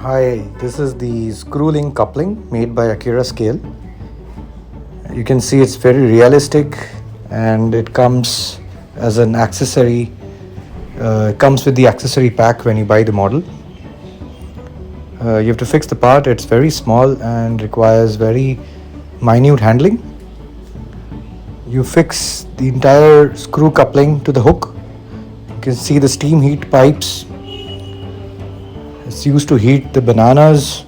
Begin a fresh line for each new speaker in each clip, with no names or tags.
Hi, this is the screw link coupling made by accurascale. You can see it's very realistic and it comes as an accessory. It comes with the accessory pack when you buy the model. You have to fix the part. It's very small and requires very minute handling. You fix the entire screw coupling to the hook. You can see the steam heat pipes. It's used to heat the bananas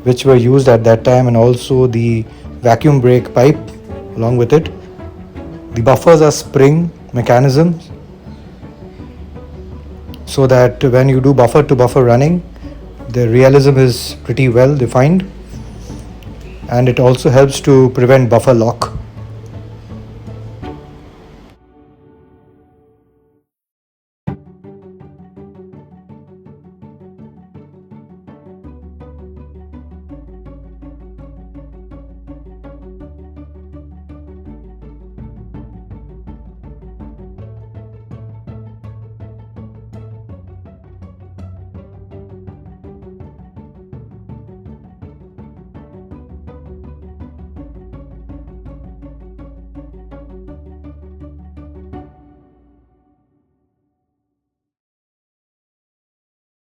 which were used at that time, and also the vacuum brake pipe along with it. The buffers are spring mechanisms so that when you do buffer to buffer running, the realism is pretty well defined, and it also helps to prevent buffer lock.